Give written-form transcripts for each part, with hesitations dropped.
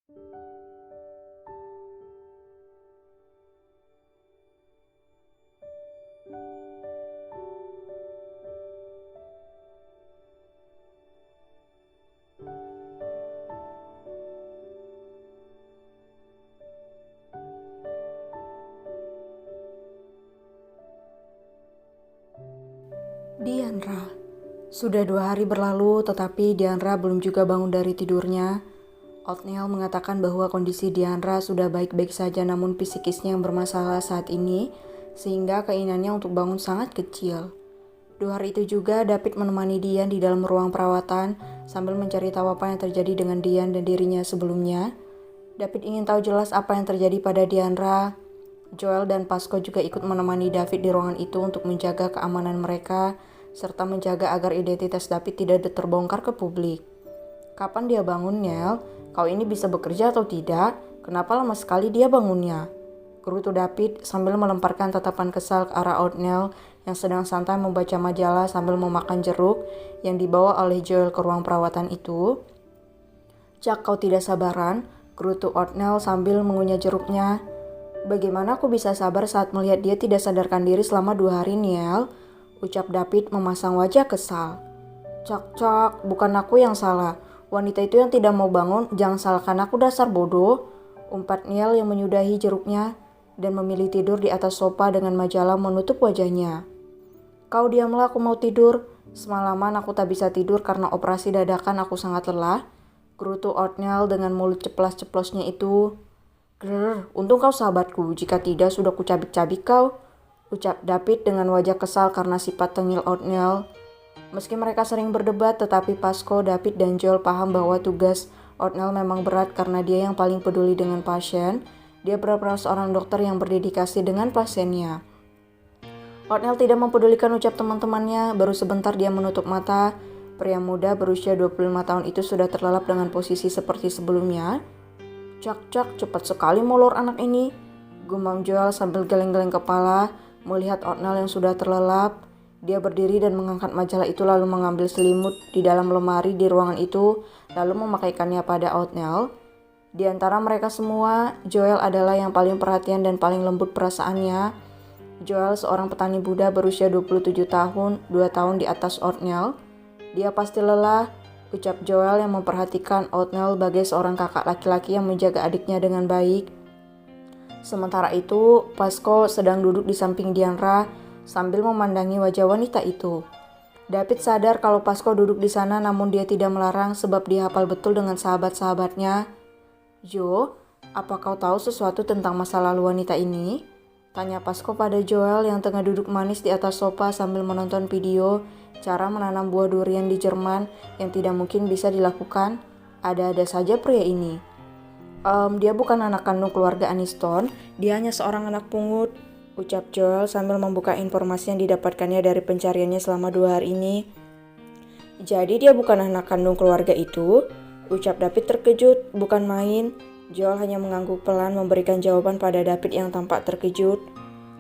Diandra. Sudah 2 hari berlalu tetapi Diandra belum juga bangun dari tidurnya. Othniel mengatakan bahwa kondisi Diandra sudah baik-baik saja namun psikisnya yang bermasalah saat ini sehingga keinginannya untuk bangun sangat kecil. 2 hari itu juga David menemani Dian di dalam ruang perawatan sambil mencari tahu apa yang terjadi dengan Dian dan dirinya sebelumnya. David ingin tahu jelas apa yang terjadi pada Diandra. Joel dan Pasco juga ikut menemani David di ruangan itu untuk menjaga keamanan mereka serta menjaga agar identitas David tidak terbongkar ke publik. Kapan dia bangun, Nel? Kau ini bisa bekerja atau tidak? Kenapa lama sekali dia bangunnya? Gerutu David sambil melemparkan tatapan kesal ke arah Othniel yang sedang santai membaca majalah sambil memakan jeruk yang dibawa oleh Joel ke ruang perawatan itu. Cak, kau tidak sabaran? Gerutu Othniel sambil mengunyah jeruknya. Bagaimana aku bisa sabar saat melihat dia tidak sadarkan diri selama 2 hari, Niel? Ucap David memasang wajah kesal. Cak, bukan aku yang salah. Wanita itu yang tidak mau bangun, jangan salahkan aku, dasar bodoh. Umpat Niel yang menyudahi jeruknya dan memilih tidur di atas sofa dengan majalah menutup wajahnya. Kau diamlah, aku mau tidur. Semalaman aku tak bisa tidur karena operasi dadakan, aku sangat lelah. Gerutu Othniel dengan mulut ceplas-ceplosnya itu. Untung kau sahabatku, jika tidak sudah kucabik-cabik kau. Ucap David dengan wajah kesal karena sifat tengil Othniel. Meski mereka sering berdebat, tetapi Pasco, David, dan Joel paham bahwa tugas Othniel memang berat karena dia yang paling peduli dengan pasien. Dia benar-benar seorang dokter yang berdedikasi dengan pasiennya. Othniel tidak mempedulikan ucap teman-temannya, baru sebentar dia menutup mata. Pria muda berusia 25 tahun itu sudah terlelap dengan posisi seperti sebelumnya. Cak, cepat sekali molor anak ini. Gumam Joel sambil geleng-geleng kepala melihat Othniel yang sudah terlelap. Dia berdiri dan mengangkat majalah itu lalu mengambil selimut di dalam lemari di ruangan itu lalu memakaikannya pada Othniel. Di antara mereka semua, Joel adalah yang paling perhatian dan paling lembut perasaannya. Joel seorang petani muda berusia 27 tahun, 2 tahun di atas Othniel. Dia pasti lelah, ucap Joel yang memperhatikan Othniel sebagai seorang kakak laki-laki yang menjaga adiknya dengan baik. Sementara itu, Pasco sedang duduk di samping Diandra sambil memandangi wajah wanita itu. David sadar kalau Pasco duduk di sana namun dia tidak melarang sebab dia hafal betul dengan sahabat-sahabatnya. Jo, apa kau tahu sesuatu tentang masa lalu wanita ini? Tanya Pasco pada Joel yang tengah duduk manis di atas sofa sambil menonton video cara menanam buah durian di Jerman yang tidak mungkin bisa dilakukan. Ada-ada saja pria ini. Dia bukan anak kandung keluarga Aniston, dia hanya seorang anak pungut, ucap Joel sambil membuka informasi yang didapatkannya dari pencariannya selama 2 hari ini. Jadi dia bukan anak kandung keluarga itu, ucap David terkejut, bukan main. Joel hanya mengangguk pelan memberikan jawaban pada David yang tampak terkejut.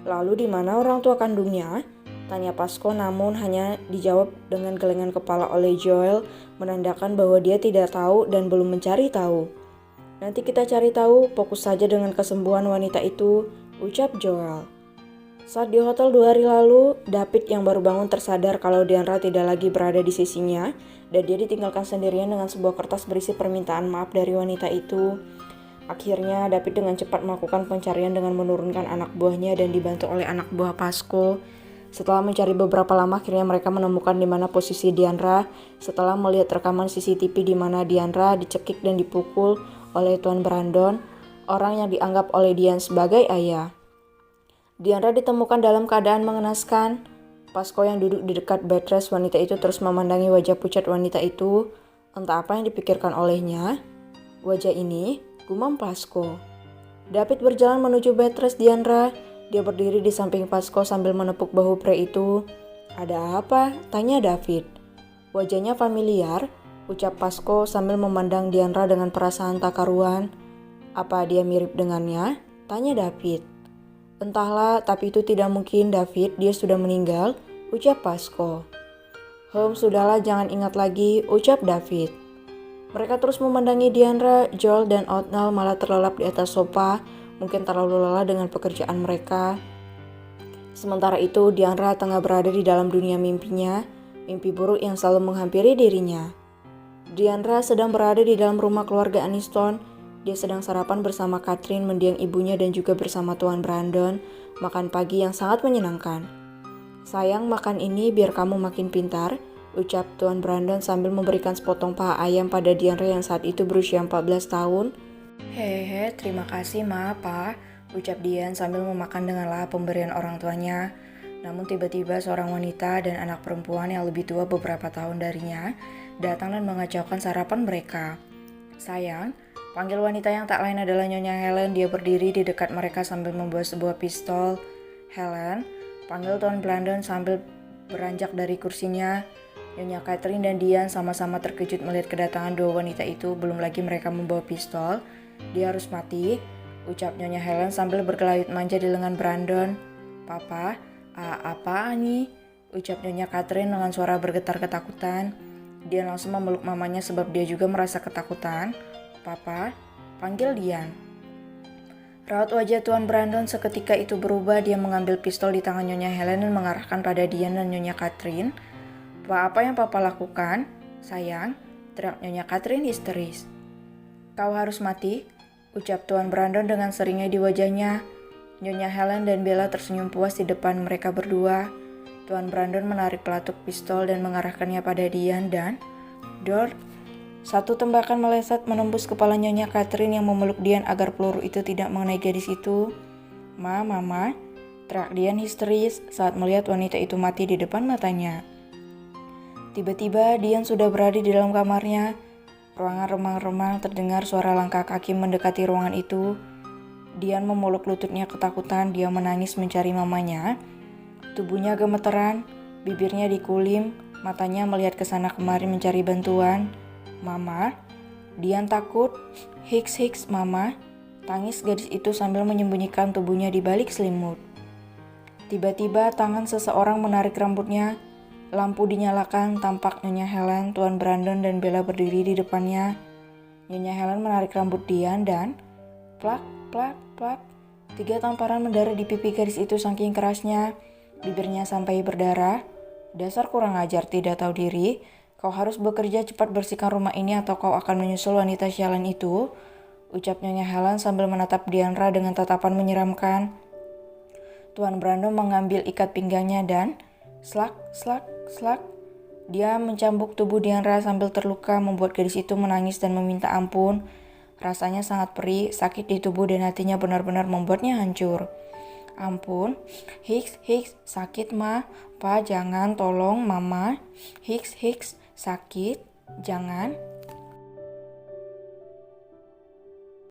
Lalu di mana orang tua kandungnya? Tanya Pasco namun hanya dijawab dengan gelengan kepala oleh Joel menandakan bahwa dia tidak tahu dan belum mencari tahu. Nanti kita cari tahu, fokus saja dengan kesembuhan wanita itu, ucap Joel. Saat di hotel 2 hari lalu, David yang baru bangun tersadar kalau Diandra tidak lagi berada di sisinya dan dia ditinggalkan sendirian dengan sebuah kertas berisi permintaan maaf dari wanita itu. Akhirnya David dengan cepat melakukan pencarian dengan menurunkan anak buahnya dan dibantu oleh anak buah Pasco. Setelah mencari beberapa lama, akhirnya mereka menemukan di mana posisi Diandra. Setelah melihat rekaman CCTV di mana Diandra dicekik dan dipukul oleh Tuan Brandon, orang yang dianggap oleh Dian sebagai ayah. Diandra ditemukan dalam keadaan mengenaskan. Pasco yang duduk di dekat bedrest wanita itu terus memandangi wajah pucat wanita itu. Entah apa yang dipikirkan olehnya. Wajah ini, gumam Pasco. David berjalan menuju bedrest Diandra. Dia berdiri di samping Pasco sambil menepuk bahu pria itu. Ada apa? Tanya David. Wajahnya familiar, ucap Pasco sambil memandang Diandra dengan perasaan tak karuan. Apa dia mirip dengannya? Tanya David. Entahlah, tapi itu tidak mungkin David, dia sudah meninggal, ucap Pasco. Sudahlah, jangan ingat lagi, ucap David. Mereka terus memandangi Diandra. Joel dan Othniel malah terlelap di atas sofa, mungkin terlalu lelah dengan pekerjaan mereka. Sementara itu, Diandra tengah berada di dalam dunia mimpinya, mimpi buruk yang selalu menghampiri dirinya. Diandra sedang berada di dalam rumah keluarga Aniston. Dia sedang sarapan bersama Catherine, mendiang ibunya, dan juga bersama Tuan Brandon, makan pagi yang sangat menyenangkan. "Sayang, makan ini biar kamu makin pintar," ucap Tuan Brandon sambil memberikan sepotong paha ayam pada Diandra yang saat itu berusia 14 tahun. "Hehehe, terima kasih Ma, Pa," ucap Dian sambil memakan dengan lahap pemberian orang tuanya. Namun tiba-tiba seorang wanita dan anak perempuan yang lebih tua beberapa tahun darinya datang dan mengacaukan sarapan mereka. "Sayang," panggil wanita yang tak lain adalah Nyonya Helen. Dia berdiri di dekat mereka sambil membawa sebuah pistol. "Helen," panggil Tuan Brandon sambil beranjak dari kursinya. Nyonya Catherine dan Dian sama-sama terkejut melihat kedatangan dua wanita itu, belum lagi mereka membawa pistol. "Dia harus mati," ucap Nyonya Helen sambil bergelayut manja di lengan Brandon. "Papa, apa nih?" ucap Nyonya Catherine dengan suara bergetar ketakutan. Dia langsung memeluk mamanya sebab dia juga merasa ketakutan. "Papa," panggil Dian. Raut wajah Tuan Brandon seketika itu berubah. Dia mengambil pistol di tangan Nyonya Helen dan mengarahkan pada Dian dan Nyonya Catherine. Apa yang Papa lakukan?" "Sayang," teriak Nyonya Catherine histeris. "Kau harus mati," ucap Tuan Brandon dengan seringnya di wajahnya. Nyonya Helen dan Bella tersenyum puas di depan mereka berdua. Tuan Brandon menarik pelatuk pistol dan mengarahkannya pada Dian dan dor. Satu tembakan meleset menembus kepala Nyonya Catherine yang memeluk Dian agar peluru itu tidak mengenai gadis itu. Mama," teriak Dian histeris saat melihat wanita itu mati di depan matanya. Tiba-tiba Dian sudah berada di dalam kamarnya. Ruangan remang-remang, terdengar suara langkah kaki mendekati ruangan itu. Dian memeluk lututnya ketakutan. Dia menangis mencari mamanya. Tubuhnya gemeteran, bibirnya dikulim, matanya melihat ke sana kemari mencari bantuan. "Mama," Dian takut. Hiks, Mama," tangis gadis itu sambil menyembunyikan tubuhnya di balik selimut. Tiba-tiba tangan seseorang menarik rambutnya. Lampu dinyalakan, tampak Nyonya Helen, Tuan Brandon, dan Bella berdiri di depannya. Nyonya Helen menarik rambut Dian dan plak, plak, plak. 3 tamparan mendarat di pipi gadis itu saking kerasnya. Bibirnya sampai berdarah. "Dasar kurang ajar, tidak tahu diri. Kau harus bekerja cepat bersihkan rumah ini atau kau akan menyusul wanita sialan itu," ucap Nyonya Helen sambil menatap Diandra dengan tatapan menyeramkan. Tuan Brandon mengambil ikat pinggangnya dan slak, slak, slak. Dia mencambuk tubuh Diandra sambil terluka, membuat gadis itu menangis dan meminta ampun. Rasanya sangat perih, sakit di tubuh dan hatinya benar-benar membuatnya hancur. "Ampun, Hiks, sakit Ma, Pa jangan, tolong Mama. Hiks, sakit, jangan."